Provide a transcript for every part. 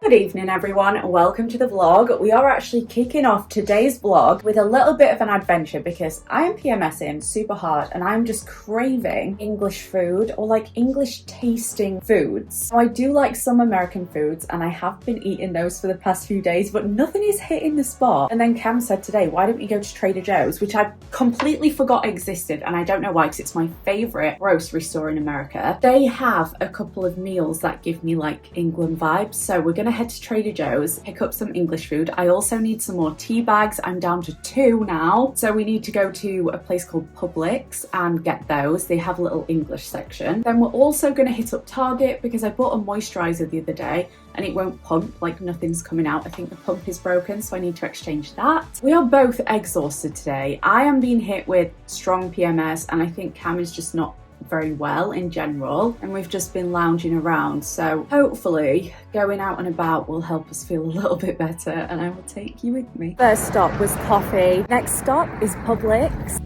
Good evening everyone and welcome to the vlog. We are actually kicking off today's vlog with a little bit of an adventure because I am PMSing super hard and I'm just craving English food or like English tasting foods. So I do like some American foods and I have been eating those for the past few days, but nothing is hitting the spot. And then Cam said today, why don't we go to Trader Joe's, which I completely forgot existed, and I don't know why because it's my favorite grocery store in America. They have a couple of meals that give me like England vibes, so we're gonna head to Trader Joe's, pick up some English food. I also need some more tea bags. I'm down to 2 now, so we need to go to a place called Publix and get those. They have a little English section. Then we're also going to hit up Target because I bought a moisturizer the other day and it won't pump, like nothing's coming out. I think the pump is broken, so I need to exchange that. We are both exhausted today. I am being hit with strong PMS and I think Cam is just not very well in general, and we've just been lounging around, so hopefully going out and about will help us feel a little bit better, and I will take you with me. First stop was coffee, next stop is Publix.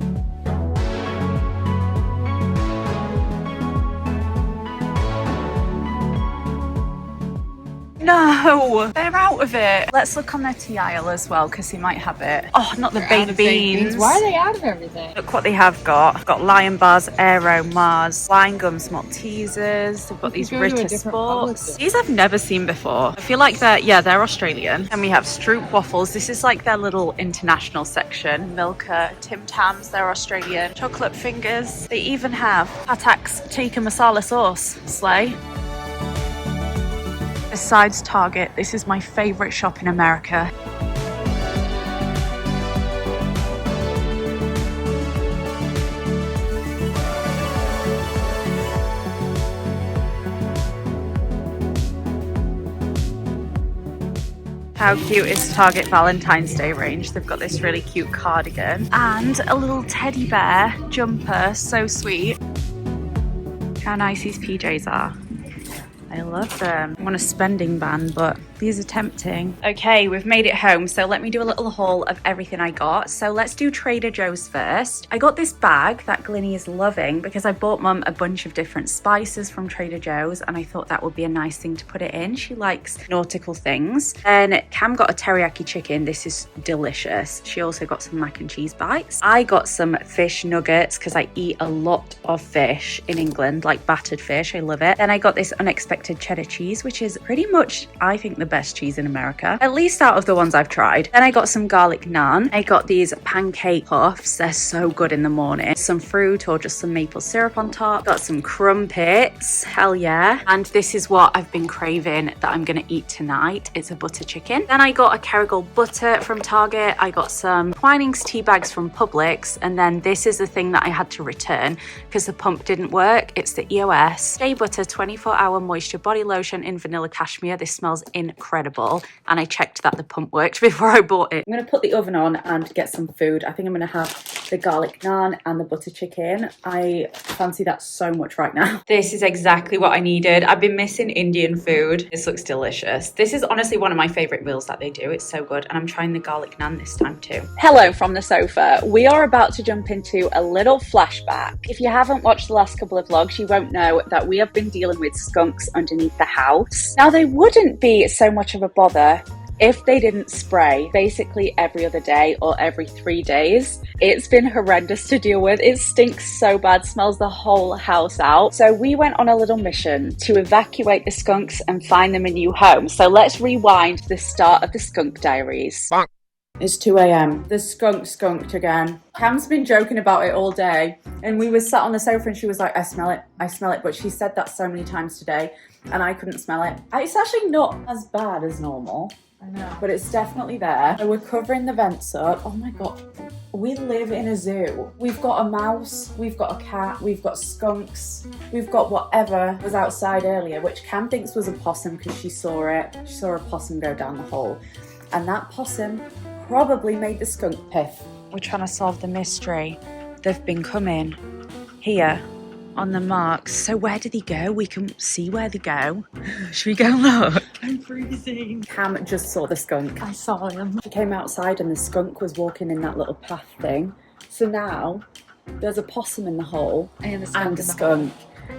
No, they're out of it. Let's look on their tea aisle as well because he might have it. Oh, not the baked beans. Why are they out of everything? Look what they have got. I've got Lion Bars, Aero, Mars, Wine Gums, Maltesers. They've got these Ritter Sports. These I've never seen before. I feel like they're Australian. And we have Stroop Waffles. This is like their little international section. Milka, Tim Tams, they're Australian. Chocolate Fingers. They even have Patak's Tikka Masala sauce. Slay. Besides Target, this is my favourite shop in America. How cute is Target Valentine's Day range? They've got this really cute cardigan and a little teddy bear jumper, so sweet. How nice these PJs are. I love them. I want a spending ban, but these are tempting. Okay, we've made it home, so let me do a little haul of everything I got. So let's do Trader Joe's first. I got this bag that Glinny is loving because I bought Mum a bunch of different spices from Trader Joe's and I thought that would be a nice thing to put it in. She likes nautical things. Then Cam got a teriyaki chicken. This is delicious. She also got some mac and cheese bites. I got some fish nuggets because I eat a lot of fish in England, like battered fish. I love it. Then I got this unexpected cheddar cheese, which is pretty much, I think, the best cheese in America, at least out of the ones I've tried. Then I got some garlic naan. I got these pancake puffs. They're so good in the morning. Some fruit or just some maple syrup on top. Got some crumpets. Hell yeah. And this is what I've been craving that I'm gonna eat tonight. It's a butter chicken. Then I got a Kerrygold butter from Target. I got some Twinings tea bags from Publix. And then this is the thing that I had to return because the pump didn't work. It's the EOS Shea Butter 24-hour moisture body lotion in vanilla cashmere. This smells incredible and I checked that the pump worked before I bought it. I'm going to put the oven on and get some food. I think I'm going to have the garlic naan and the butter chicken. I fancy that so much right now. This is exactly what I needed. I've been missing Indian food. This looks delicious. This is honestly one of my favorite meals that they do. It's so good, and I'm trying the garlic naan this time too. Hello from the sofa. We are about to jump into a little flashback. If you haven't watched the last couple of vlogs, you won't know that we have been dealing with skunks underneath the house. Now, they wouldn't be so much of a bother if they didn't spray basically every other day or every 3 days. It's been horrendous to deal with. It stinks so bad, smells the whole house out. So we went on a little mission to evacuate the skunks and find them a new home. So let's rewind to the start of the skunk diaries. It's 2 a.m. The skunk skunked again. Cam's been joking about it all day, and we were sat on the sofa and she was like, I smell it, but she said that so many times today and I couldn't smell it. It's actually not as bad as normal. I know. But it's definitely there. So we're covering the vents up. Oh my God. We live in a zoo. We've got a mouse, we've got a cat, we've got skunks, we've got whatever was outside earlier, which Cam thinks was a possum because she saw it. She saw a possum go down the hole. And that possum probably made the skunk piff. We're trying to solve the mystery. They've been coming here on the marks. So where did he go? We can see where they go. Should we go look? I'm freezing. Cam just saw the skunk. I saw him. She came outside and the skunk was walking in that little path thing. So now there's a possum in the hole and a skunk.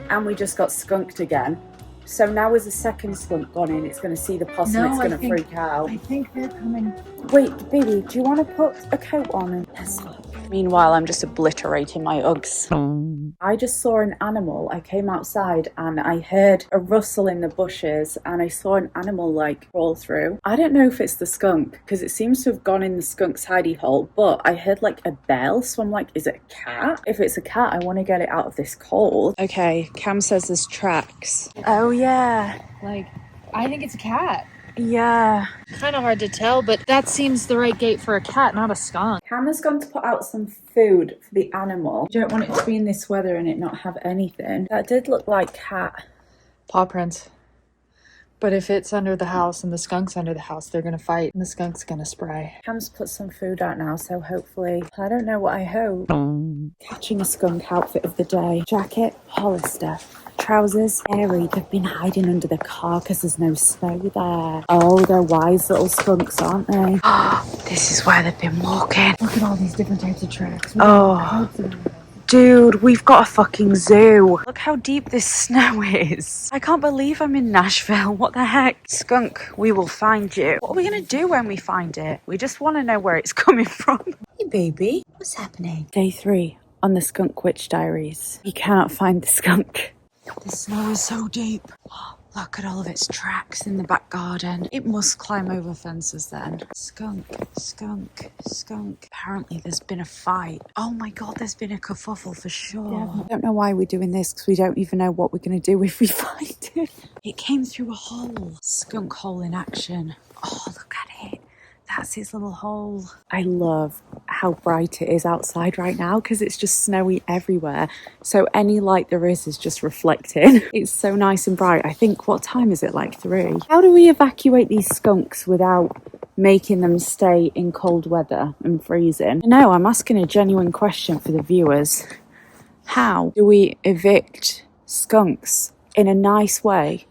And we just got skunked again. So now as a second skunk gone in, it's going to see the possum, it's going to freak out. I think they're coming. Wait, baby, do you want to put a coat on and let's look? Meanwhile, I'm just obliterating my Uggs. I just saw an animal. I came outside and I heard a rustle in the bushes and I saw an animal like crawl through. I don't know if it's the skunk because it seems to have gone in the skunk's hidey hole, but I heard like a bell. So I'm like, is it a cat? If it's a cat, I want to get it out of this cold. Okay, Cam says there's tracks. Oh yeah. Like, I think it's a cat. Yeah. Kind of hard to tell, but that seems the right gait for a cat, not a skunk. Cam has gone to put out some food for the animal. You don't want it to be in this weather and it not have anything. That did look like cat. Paw prints. But if it's under the house and the skunk's under the house, they're gonna fight and the skunk's gonna spray. Cam's put some food out now, so hopefully, I don't know what I hope. Catching a skunk outfit of the day. Jacket, Hollister. Trousers, airy. They've been hiding under the car because there's no snow there. Oh, they're wise little skunks, aren't they? This is where they've been walking. Look at all these different types of tracks. Oh, dude, we've got a fucking zoo. Look how deep this snow is. I can't believe I'm in Nashville. What the heck? Skunk, we will find you. What are we going to do when we find it? We just want to know where it's coming from. Hey, baby. What's happening? Day 3 on the Skunk Witch Diaries. You cannot find the skunk. The snow is so deep. Look at all of its tracks in the back garden. It must climb over fences then. Skunk, skunk, skunk. Apparently there's been a fight. Oh my god, there's been a kerfuffle for sure. Yeah, I don't know why we're doing this because we don't even know what we're going to do if we find it. It came through a hole. Skunk hole in action. Oh, look at it. That's his little hole. I love how bright it is outside right now because it's just snowy everywhere. So any light there is just reflecting. It's so nice and bright. I think, what time is it? Like 3. How do we evacuate these skunks without making them stay in cold weather and freezing? No, I'm asking a genuine question for the viewers. How do we evict skunks in a nice way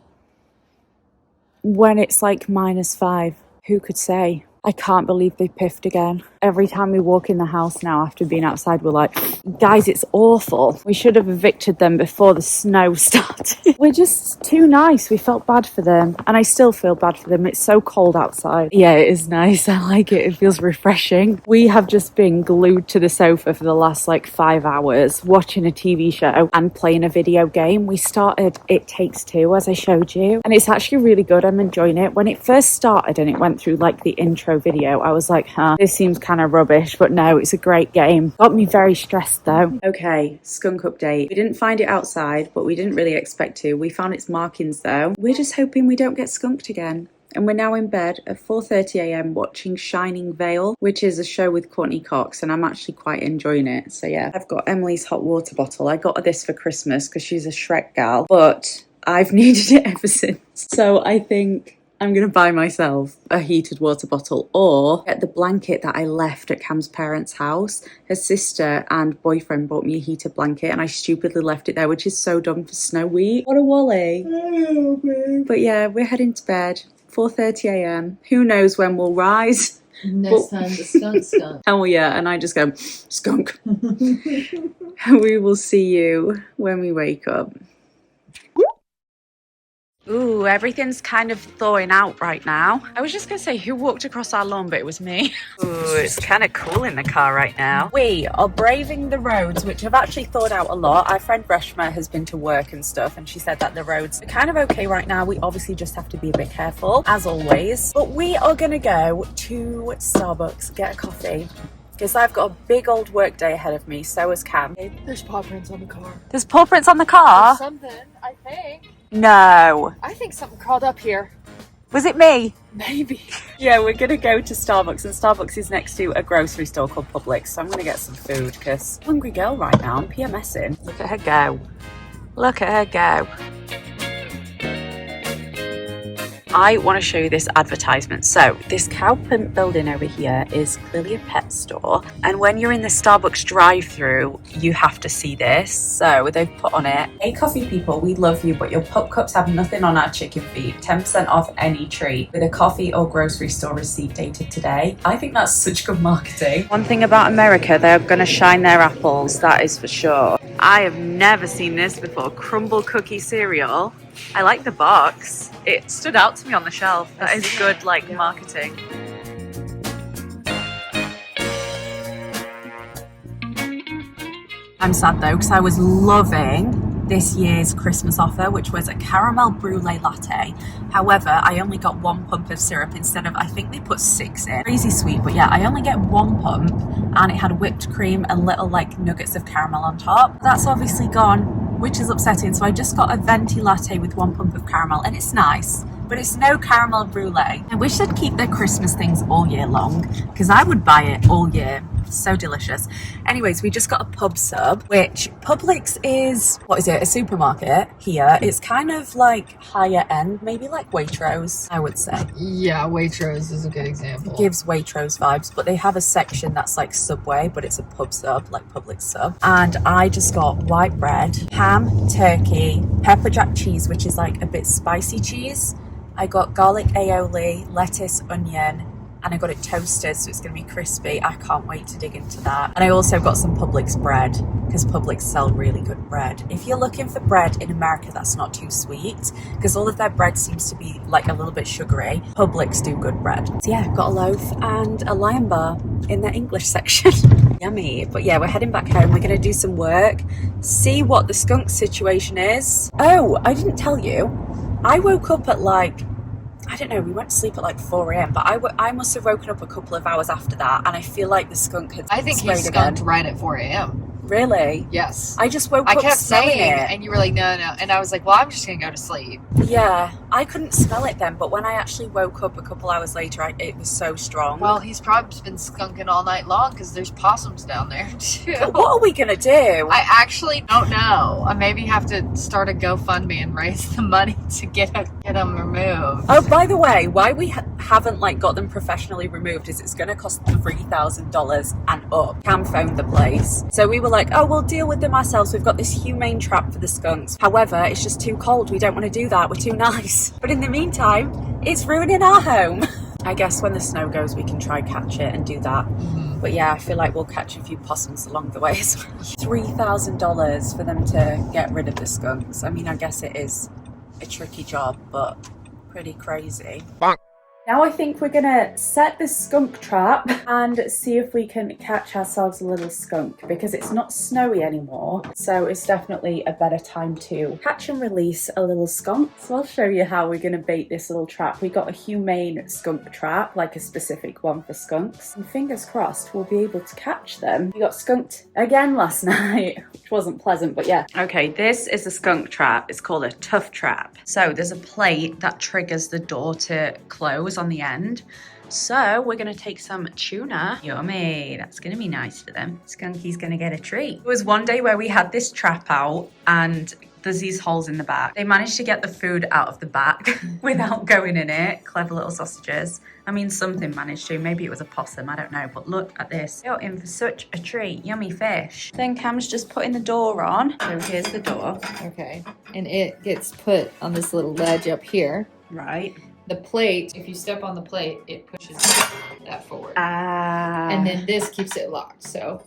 when it's like -5? Who could say? I can't believe they piffed again. Every time we walk in the house now after being outside, we're like, guys, it's awful. We should have evicted them before the snow started. We're just too nice. We felt bad for them. And I still feel bad for them. It's so cold outside. Yeah, it is nice. I like it. It feels refreshing. We have just been glued to the sofa for the last like 5 hours, watching a TV show and playing a video game. We started It Takes Two, as I showed you. And it's actually really good. I'm enjoying it. When it first started and it went through like the intro video, I was like, this seems kind of rubbish, but no, it's a great game. Got me very stressed though. Okay, skunk update. We didn't find it outside, but we didn't really expect to. We found its markings though. We're just hoping we don't get skunked again. And we're now in bed at 4:30 a.m. watching Shining Vale, which is a show with Courtney Cox, and I'm actually quite enjoying it. So yeah, I've got Emily's hot water bottle. I got her this for Christmas because she's a Shrek gal, but I've needed it ever since. So I think I'm going to buy myself a heated water bottle or get the blanket that I left at Cam's parents' house. Her sister and boyfriend bought me a heated blanket and I stupidly left it there, which is so dumb for Snow Week. What a wally. But yeah, we're heading to bed, 4:30 a.m. Who knows when we'll rise. Next time the skunk. Oh yeah, and I just go, skunk. We will see you when we wake up. Ooh, everything's kind of thawing out right now. I was just going to say who walked across our lawn, but it was me. Ooh, it's kind of cool in the car right now. We are braving the roads, which I've actually thawed out a lot. Our friend Reshma has been to work and stuff, and she said that the roads are kind of okay right now. We obviously just have to be a bit careful, as always. But we are going to go to Starbucks, get a coffee. Because I've got a big old work day ahead of me, so has Cam. There's paw prints on the car. There's paw prints on the car? There's something, I think. No. I think something crawled up here. Was it me? Maybe. Yeah, we're going to go to Starbucks, and Starbucks is next to a grocery store called Publix, so I'm going to get some food, because hungry girl right now, I'm PMSing. Look at her go. Look at her go. I want to show you this advertisement. So this cow print building over here is clearly a pet store, and when you're in the Starbucks drive-through you have to see this. So they've put on it, "Hey coffee people, we love you, but your pup cups have nothing on our chicken feet. 10% off any treat with a coffee or grocery store receipt dated today." I think that's such good marketing. One thing about America, they're going to shine their apples, that is for sure. I have never seen this before. Crumble cookie cereal I like the box. It stood out to me on the shelf. That is good, like, marketing. I'm sad though, because I was loving this year's Christmas offer, which was a caramel brulee latte. However, I only got 1 pump of syrup instead of, I think they put 6 in. Crazy sweet, but yeah, I only get 1 pump, and it had whipped cream and little like nuggets of caramel on top. That's obviously gone, which is upsetting. So I just got a venti latte with 1 pump of caramel, and it's nice, but it's no caramel brulee. I wish they'd keep their Christmas things all year long, because I would buy it all year. So delicious. Anyways, we just got a pub sub, which Publix is, what is it, a supermarket here. It's kind of like higher end, maybe like Waitrose, I would say. Yeah, Waitrose is a good example. It gives Waitrose vibes, but they have a section that's like Subway, but it's a pub sub, like Publix sub. And I just got white bread, ham, turkey, pepper jack cheese, which is like a bit spicy cheese. I got garlic aioli, lettuce, onion, and I got it toasted, so it's going to be crispy. I can't wait to dig into that. And I also got some Publix bread, because Publix sell really good bread. If you're looking for bread in America that's not too sweet, because all of their bread seems to be like a little bit sugary, Publix do good bread. So yeah, got a loaf and a Lion bar in their English section. Yummy. But yeah, we're heading back home. We're going to do some work, see what the skunk situation is. Oh, I didn't tell you. I woke up at like, I don't know, we went to sleep at like 4 a.m, but I must have woken up a couple of hours after that, and I feel like the skunk had I think he sprayed skunked again. right at 4 a.m. Really? Yes. I just woke I up kept smelling saying, it. and you were like, no. And I was like, well, I'm just going to go to sleep. Yeah, I couldn't smell it then, but when I actually woke up a couple hours later, it was so strong. Well, he's probably been skunking all night long because there's possums down there, too. But what are we going to do? I actually don't know. I maybe have to start a GoFundMe and raise the money to get them removed. Oh, by the way, why we haven't like got them professionally removed is it's going to cost $3,000 and up. Cam phoned the place. So we were like, oh, we'll deal with them ourselves. We've got this humane trap for the skunks. However, it's just too cold. We don't want to do that. We're too nice. But in the meantime, it's ruining our home. I guess when the snow goes, we can try catch it and do that. Mm-hmm. But yeah, I feel like we'll catch a few possums along the way as well. $3,000 for them to get rid of the skunks. I mean, I guess it is a tricky job, but pretty crazy. Bonk. Now I think we're gonna set this skunk trap and see if we can catch ourselves a little skunk, because it's not snowy anymore, so it's definitely a better time to catch and release a little skunk. So I'll show you how we're gonna bait this little trap. We got a humane skunk trap, like a specific one for skunks, and fingers crossed we'll be able to catch them. We got skunked again last night, which wasn't pleasant, but yeah. Okay, this is a skunk trap. It's called a tough trap. So there's a plate that triggers the door to close on the end. So we're gonna take some tuna. Yummy, that's gonna be nice for them. Skunky's gonna get a treat. There was one day where we had this trap out and there's these holes in the back. They managed to get the food out of the back without going in it. Clever little sausages. I mean, something managed to. Maybe it was a possum, I don't know. But look at this. You're in for such a treat. Yummy fish. Then Cam's just putting the door on. So here's the door. Okay. And it gets put on this little ledge up here. Right. The plate, if you step on the plate, it pushes that forward. Ah. And then this keeps it locked, so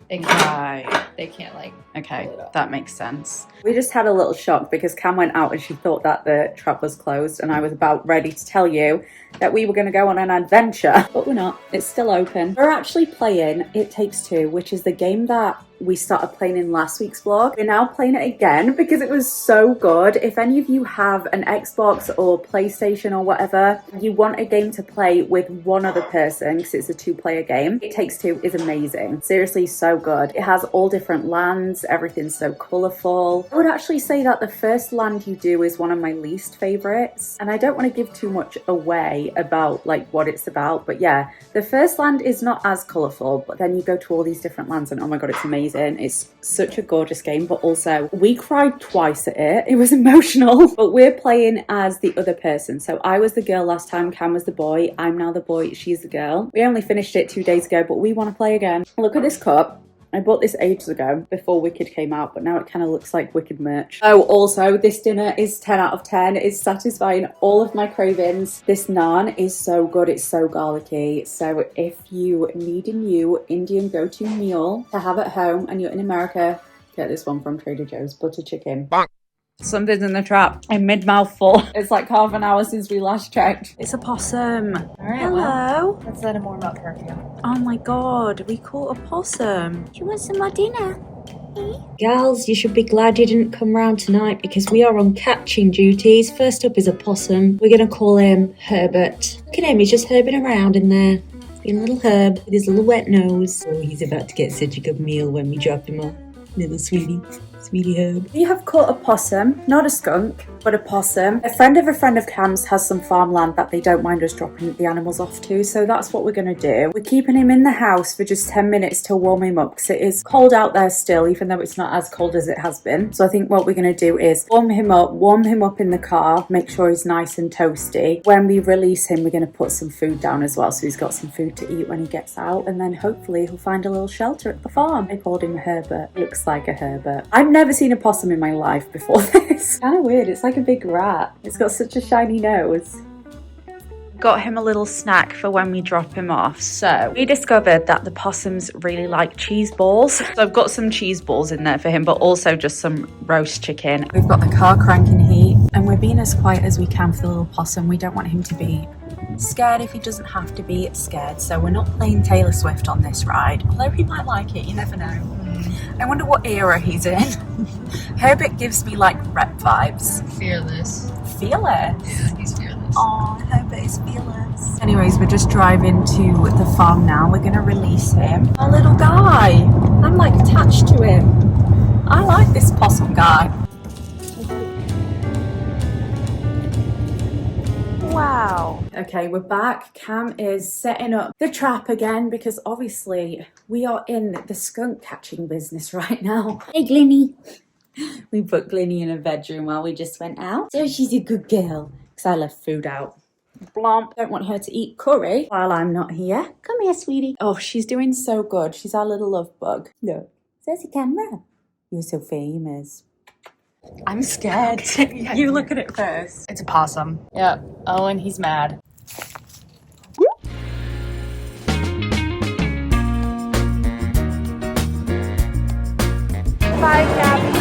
they can't like okay, pull it up. that makes sense. We just had a little shock because Cam went out and she thought that the trap was closed, and I was about ready to tell you that we were going to go on an adventure, but we're not. It's still open. We're actually playing It Takes Two, which is the game that we started playing in last week's vlog. We're now playing it again because it was so good. If any of you have an Xbox or PlayStation or whatever, you want a game to play with one other person because it's a 2-player game, It Takes Two is amazing. Seriously, so good. It has all different lands, everything's so colourful. I would actually say that the first land you do is one of my least favourites, and I don't want to give too much away about like what it's about, but yeah, the first land is not as colourful, but then you go to all these different lands and oh my god, it's amazing. It's such a gorgeous game, but also we cried twice at it. It was emotional. But we're playing as the other person. So I was the girl last time, Cam was the boy. I'm now the boy, she's the girl. We only finished it 2 days ago, but we want to play again. Look at this cup. I bought this ages ago, before Wicked came out, but now it kind of looks like Wicked merch. Oh, also, this dinner is 10 out of 10. It's satisfying all of my cravings. This naan is so good. It's so garlicky. So if you need a new Indian go-to meal to have at home and you're in America, get this one from Trader Joe's, butter chicken. Bonk. Something's in the trap. I'm mid-mouthful. It's like half an hour since we last checked. It's a possum. All right, Hello. well, let's let him warm up for you. Oh my god, we caught a possum. Do you want some more dinner? Gals, you should be glad you didn't come round tonight because we are on catching duties. First up is a possum. We're going to call him Herbert. Look at him, he's just herbing around in there. Being a little herb with his little wet nose. Oh, he's about to get such a good meal when we drop him off. Little sweetie. Sweetie herb. We have caught a possum, not a skunk, but a possum. A friend of Cam's has some farmland that they don't mind us dropping the animals off to, so that's what we're going to do. We're keeping him in the house for just 10 minutes to warm him up because it is cold out there still, even though it's not as cold as it has been. So I think what we're going to do is warm him up in the car, make sure he's nice and toasty. When we release him, we're going to put some food down as well, so he's got some food to eat when he gets out, and then hopefully he'll find a little shelter at the farm. I called him Herbert. Looks like a Herbert. I've never seen a possum in my life before this. Kind of weird. It's like a big rat. It's got such a shiny nose. Got him a little snack for when we drop him off. So we discovered that the possums really like cheese balls. So I've got some cheese balls in there for him, but also just some roast chicken. We've got the car cranking heat and we're being as quiet as we can for the little possum. We don't want him to be scared if he doesn't have to be scared. So we're not playing Taylor Swift on this ride. Although he might like it, you never know. I wonder what era he's in. Herbert gives me like rep vibes. Fearless. Fearless? Yeah, he's fearless. Oh, Herbert is fearless. Anyways, we're just driving to the farm now. We're going to release him. Our little guy. I'm like attached to him. I like this possum guy. Wow. Okay, we're back. Cam is setting up the trap again because obviously we are in the skunk catching business right now. Hey, Glinny. We put Glinny in a bedroom while we just went out. So she's a good girl because I left food out. Blomp. Don't want her to eat curry while I'm not here. Come here, sweetie. Oh, she's doing so good. She's our little love bug. Look, there's the camera. You're so famous. I'm scared. You look at it first. It's a possum. Yep. Oh, and he's mad. Bye, Gabby.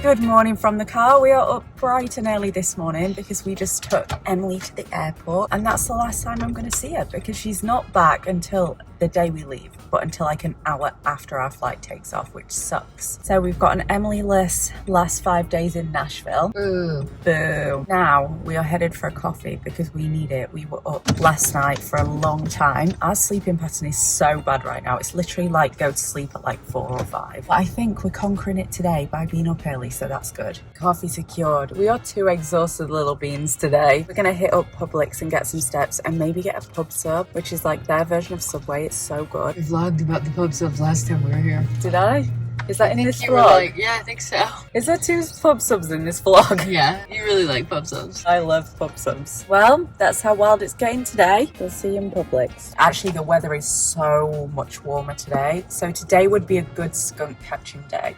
Good morning from the car. We are up bright and early this morning because we just took Emily to the airport, and that's the last time I'm going to see her because she's not back until the day we leave, but until like an hour after our flight takes off, which sucks. So we've got an Emily-less last 5 days in Nashville. Ooh. Boo. Now we are headed for a coffee because we need it. We were up last night for a long time. Our sleeping pattern is so bad right now. It's literally like go to sleep at like 4 or 5. But I think we're conquering it today by being up early, so that's good. Coffee secured. We are 2 exhausted little beans today. We're gonna hit up Publix and get some steps and maybe get a pub sub, which is like their version of Subway. It's so good. We vlogged about the pub subs last time we were here. Did I? Is that in this You were vlog? like, yeah, I think so. Is there 2 pub subs in this vlog? Yeah, you really like pub subs. I love pub subs. Well, that's how wild it's getting today. We'll see you in Publix. Actually, the weather is so much warmer today. So today would be a good skunk catching day.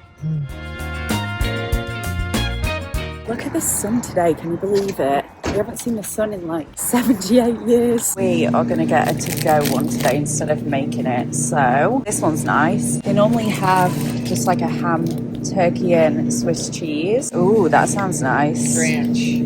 Look at the sun today, can you believe it? We haven't seen the sun in like 78 years. We are going to get a to-go one today instead of making it. So this one's nice. They normally have just like a ham, turkey and Swiss cheese. Ooh, that sounds nice. Ranch.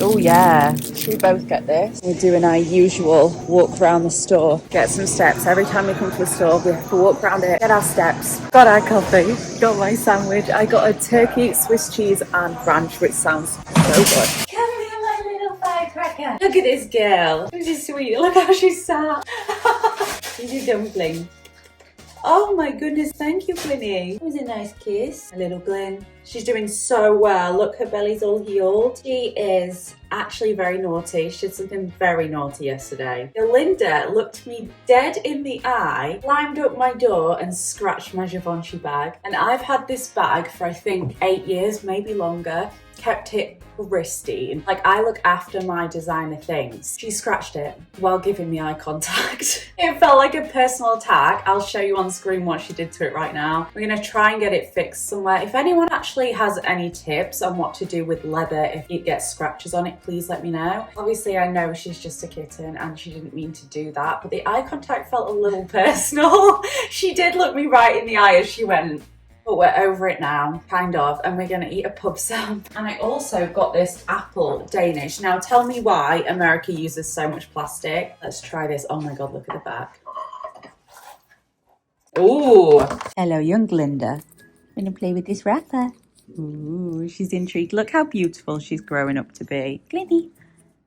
Oh yeah, should we both get this? We're doing our usual walk around the store, get some steps. Every time we come to the store, we have to walk around it, get our steps. Got our coffee, got my sandwich. I got a turkey, Swiss cheese and ranch, which sounds so good. Come here, my little firecracker. Look at this girl. She's sweet. Look how she's sat. She's a dumpling. Oh my goodness, thank you, Glinny. It was a nice kiss. A little Glyn. She's doing so well. Look, her belly's all healed. She is actually very naughty. She did something very naughty yesterday. Linda looked me dead in the eye, climbed up my door and scratched my Givenchy bag. And I've had this bag for I think 8 years, maybe longer. Kept it pristine. Like, I look after my designer things. She scratched it while giving me eye contact. It felt like a personal attack. I'll show you on screen what she did to it right now. We're gonna try and get it fixed somewhere. If anyone actually has any tips on what to do with leather if it gets scratches on it, please let me know. Obviously, I know she's just a kitten and she didn't mean to do that, but the eye contact felt a little personal. She did look me right in the eye as she went, but we're over it now, kind of, and we're gonna eat a possum. And I also got this apple Danish. Now tell me why America uses so much plastic. Let's try this. Oh my God, look at the back. Ooh. Hello, young Glinda. I'm gonna play with this wrapper. Ooh, she's intrigued. Look how beautiful she's growing up to be. Glindy.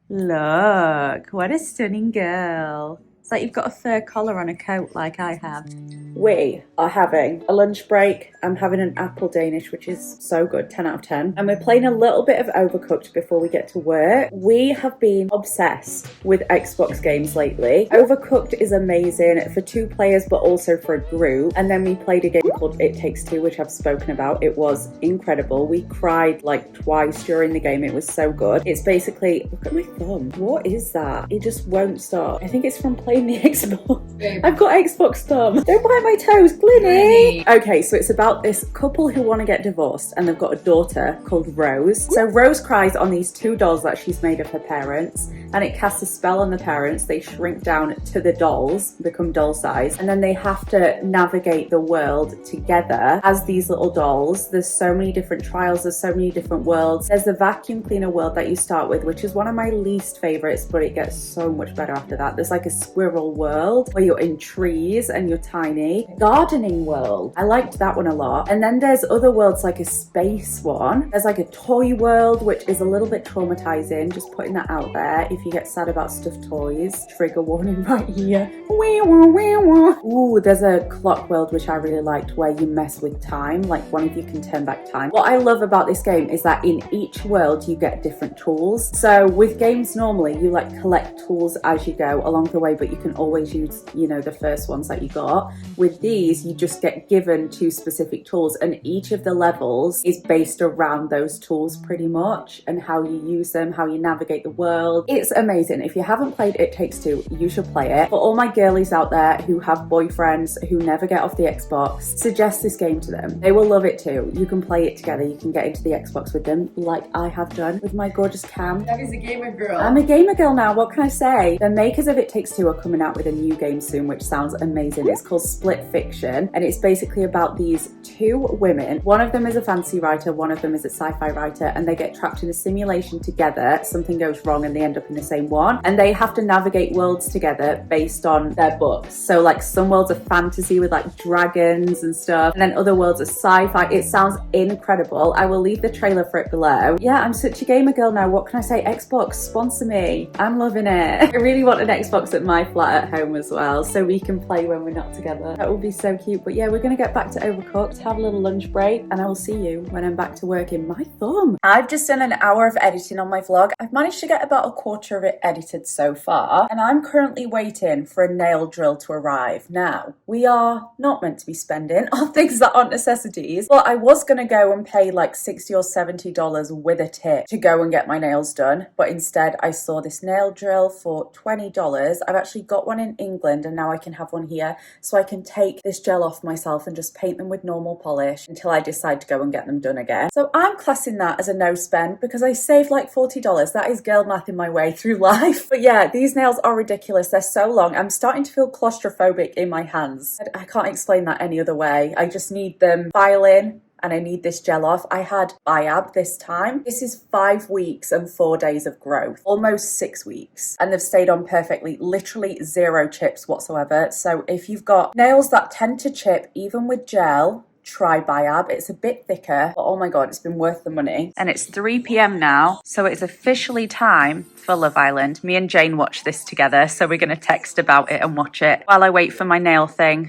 Look, what a stunning girl. It's like you've got a fur collar on a coat like I have. We are having a lunch break. I'm having an apple Danish, which is so good, 10 out of 10. And we're playing a little bit of Overcooked before we get to work. We have been obsessed with Xbox games lately. Overcooked is amazing for 2 players, but also for a group. And then we played a game called It Takes Two, which I've spoken about. It was incredible. We cried like twice during the game. It was so good. It's basically, look at my thumb. What is that? It just won't stop. I think it's from playing the Xbox. Babe. I've got Xbox thumb. Don't bite my toes, Glinny. Okay, so it's about this couple who want to get divorced and they've got a daughter called Rose. So Rose cries on these 2 dolls that she's made of her parents, and it casts a spell on the parents. They shrink down to the dolls, become doll size, and then they have to navigate the world together as these little dolls. There's so many different trials, there's so many different worlds. There's the vacuum cleaner world that you start with, which is one of my least favorites, but it gets so much better after that. There's like a squirrel world where you're in trees and you're tiny. Gardening world, I liked that one a lot. And then there's other worlds like a space one. There's like a toy world, which is a little bit traumatizing, just putting that out there. If you get sad about stuffed toys, trigger warning right here. Ooh, there's a clock world which I really liked, where you mess with time, like one of you can turn back time. What I love about this game is that in each world you get different tools. So with games normally you like collect tools as you go along the way, but you can always use, you know, the first ones that you got. With these you just get given 2 specific tools, and each of the levels is based around those tools pretty much, and how you use them, how you navigate the world. It's amazing. If you haven't played It Takes Two, you should play it. For all my girlies out there who have boyfriends who never get off the Xbox, suggest this game to them. They will love it too. You can play it together. You can get into the Xbox with them, like I have done with my gorgeous Cam. That is a gamer girl. I'm a gamer girl now, what can I say? The makers of It Takes Two are coming out with a new game soon, which sounds amazing. It's called Split Fiction, and it's basically about these 2 women. One of them is a fantasy writer, one of them is a sci-fi writer, and they get trapped in a simulation together. Something goes wrong and they end up in the same one, and they have to navigate worlds together based on their books. So like some worlds are fantasy with like dragons and stuff, and then other worlds are sci-fi. It sounds incredible. I will leave the trailer for it below. Yeah, I'm such a gamer girl now. What can I say? Xbox, sponsor me. I'm loving it. I really want an Xbox at my flat at home as well, so we can play when we're not together. That would be so cute. But yeah, we're gonna get back to Overcooked, have a little lunch break, and I will see you when I'm back to work in my thumb. I've just done an hour of editing on my vlog. I've managed to get about a quarter of it edited so far, and I'm currently waiting for a nail drill to arrive. Now, we are not meant to be spending on things that aren't necessities, but I was gonna go and pay like $60 or $70 with a tip to go and get my nails done, but instead I saw this nail drill for $20. I've actually got one in England, and now I can have one here, so I can take this gel off myself and just paint them with normal polish until I decide to go and get them done again. So I'm classing that as a no spend because I saved like $40. That is girl math in my way through life. But yeah, these nails are ridiculous. They're so long. I'm starting to feel claustrophobic in my hands. I can't explain that any other way. I just need them filing, and I need this gel off. I had biab this time. This is 5 weeks and 4 days of growth, almost 6 weeks, and they've stayed on perfectly, literally 0 chips whatsoever. So if you've got nails that tend to chip even with gel, try biab. It's a bit thicker, but oh my god, it's been worth the money. And it's 3 p.m. now, so it's officially time for Love Island. Me and Jane watch this together, so we're gonna text about it and watch it while I wait for my nail thing.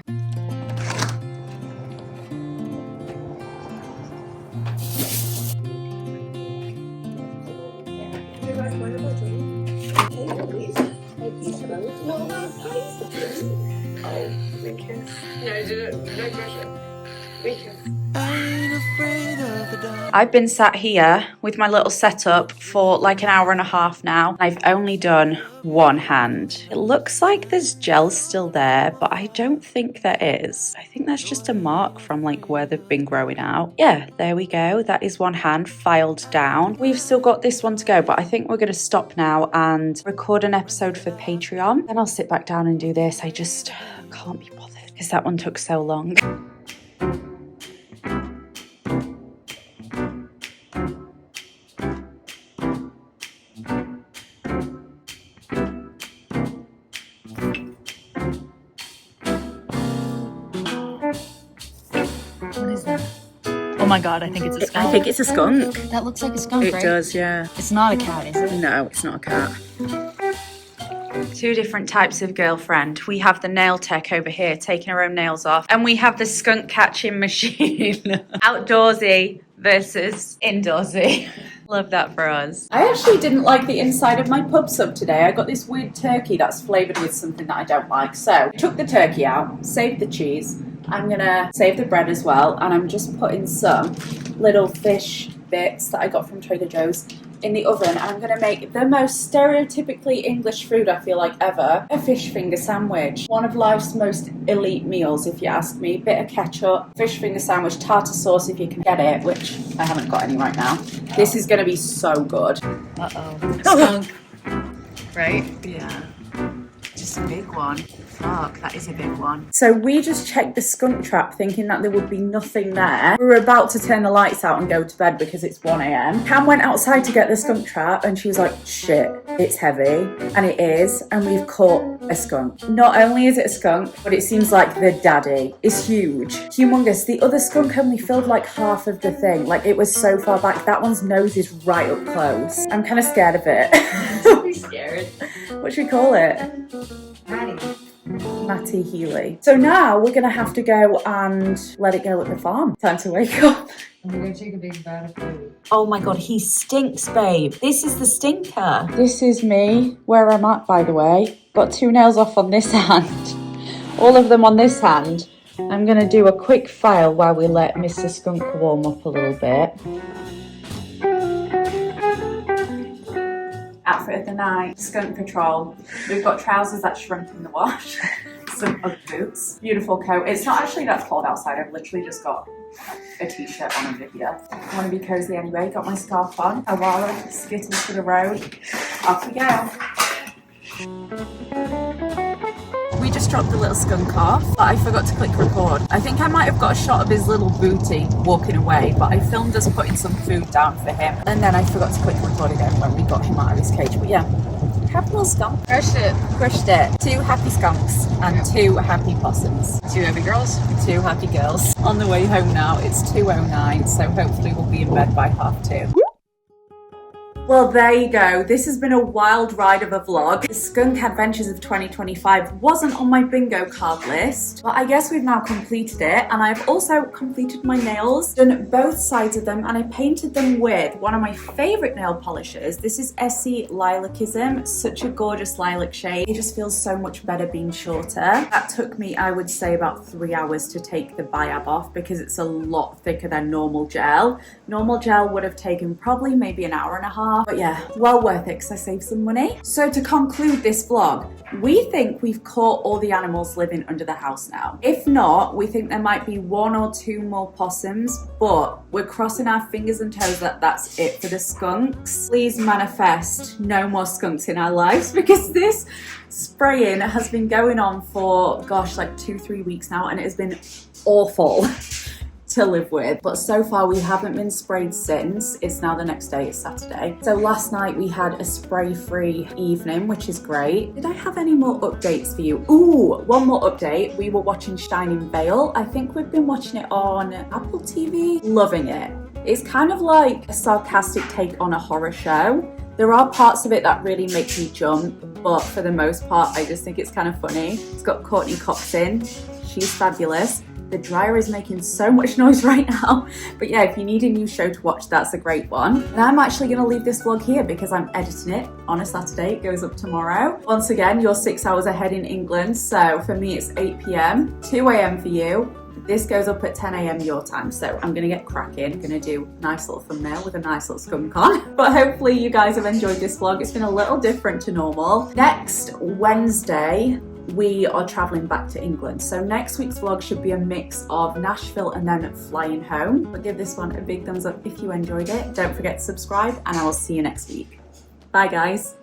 I've been sat here with my little setup for like an hour and a half now. I've only done one hand. It looks like there's gel still there, but I don't think there is. I think that's just a mark from like where they've been growing out. Yeah, there we go. That is one hand filed down. We've still got this one to go, but I think we're going to stop now and record an episode for Patreon. Then I'll sit back down and do this. I just can't be bothered because that one took so long. my god, I think it's a skunk. I think it's a skunk. That looks like a skunk, It right? does, yeah. It's not a cat, is it? No, it's not a cat. Two different types of girlfriend. We have the nail tech over here taking her own nails off, and we have the skunk catching machine. Outdoorsy versus indoorsy. Love that for us. I actually didn't like the inside of my pub sub today. I got this weird turkey that's flavoured with something that I don't like. So I took the turkey out, saved the cheese. I'm gonna save the bread as well, and I'm just putting some little fish bits that I got from Trader Joe's in the oven, and I'm gonna make the most stereotypically English food I feel like ever, a fish finger sandwich. One of life's most elite meals if you ask me. Bit of ketchup, fish finger sandwich, tartar sauce if you can get it, which I haven't got any right now. This is gonna be so good. Uh-oh. Skunk. Right? Yeah. Just a big one. Fuck, that is a big one. So we just checked the skunk trap thinking that there would be nothing there. We were about to turn the lights out and go to bed because it's 1 a.m. Cam went outside to get the skunk trap and she was like, shit, it's heavy. And it is, and we've caught a skunk. Not only is it a skunk, but it seems like the daddy is huge. Humongous. The other skunk only filled like half of the thing. Like it was so far back. That one's nose is right up close. I'm kind of scared of it. Don't be scared. What should we call it? Matty Healy. So now we're gonna have to go and let it go at the farm. Time to wake up. I'm gonna take a big bite of food. Oh my god, he stinks, babe. This is the stinker. This is me, where I'm at, by the way. Got 2 nails off on this hand. All of them on this hand. I'm gonna do a quick file while we let Mr. Skunk warm up a little bit. Outfit of the night, skunk patrol. We've got trousers that shrunk in the wash, some Ugg boots, beautiful coat. It's not actually that cold outside, I've literally just got a t-shirt on under here. I want to be cozy anyway, got my scarf on, a wallet, skittles to the road, off we go. We just dropped the little skunk off, but I forgot to click record. I think I might have got a shot of his little booty walking away, but I filmed us putting some food down for him, and then I forgot to click record again when we got him out of his cage. But yeah, happy little skunk. Crushed it. Crushed it. 2 happy skunks and 2 happy possums. 2 happy girls. 2 happy girls. On the way home now, it's 2:09, so hopefully we'll be in bed by 2:30. Well, there you go. This has been a wild ride of a vlog. The Skunk Adventures of 2025 wasn't on my bingo card list, but I guess we've now completed it, and I've also completed my nails, done both sides of them, and I painted them with one of my favourite nail polishers. This is Essie Lilachism, such a gorgeous lilac shade. It just feels so much better being shorter. That took me, I would say, about 3 hours to take the biab off because it's a lot thicker than normal gel. Normal gel would have taken probably maybe an hour and a half. But yeah, well worth it because I saved some money. So to conclude this vlog, we think we've caught all the animals living under the house now. If not, we think there might be 1 or 2 more possums, but we're crossing our fingers and toes that that's it for the skunks. Please manifest no more skunks in our lives because this spraying has been going on for, gosh, like 2-3 weeks now, and it has been awful to live with. But so far we haven't been sprayed since. It's now the next day, it's Saturday. So last night we had a spray-free evening, which is great. Did I have any more updates for you? Ooh, one more update. We were watching Shining Vale. I think we've been watching it on Apple TV. Loving it. It's kind of like a sarcastic take on a horror show. There are parts of it that really make me jump, but for the most part, I just think it's kind of funny. It's got Courtney Cox in. She's fabulous. The dryer is making so much noise right now. But yeah, if you need a new show to watch, that's a great one. And I'm actually going to leave this vlog here because I'm editing it on a Saturday. It goes up tomorrow. Once again, you're 6 hours ahead in England. So for me, it's 8 p.m, 2 a.m. for you. This goes up at 10 a.m. your time, so I'm gonna get cracking. I'm gonna do a nice little thumbnail with a nice little skunk on. But hopefully you guys have enjoyed this vlog. It's been a little different to normal. Next Wednesday, we are traveling back to England. So next week's vlog should be a mix of Nashville and then flying home. But give this one a big thumbs up if you enjoyed it. Don't forget to subscribe, and I will see you next week. Bye guys.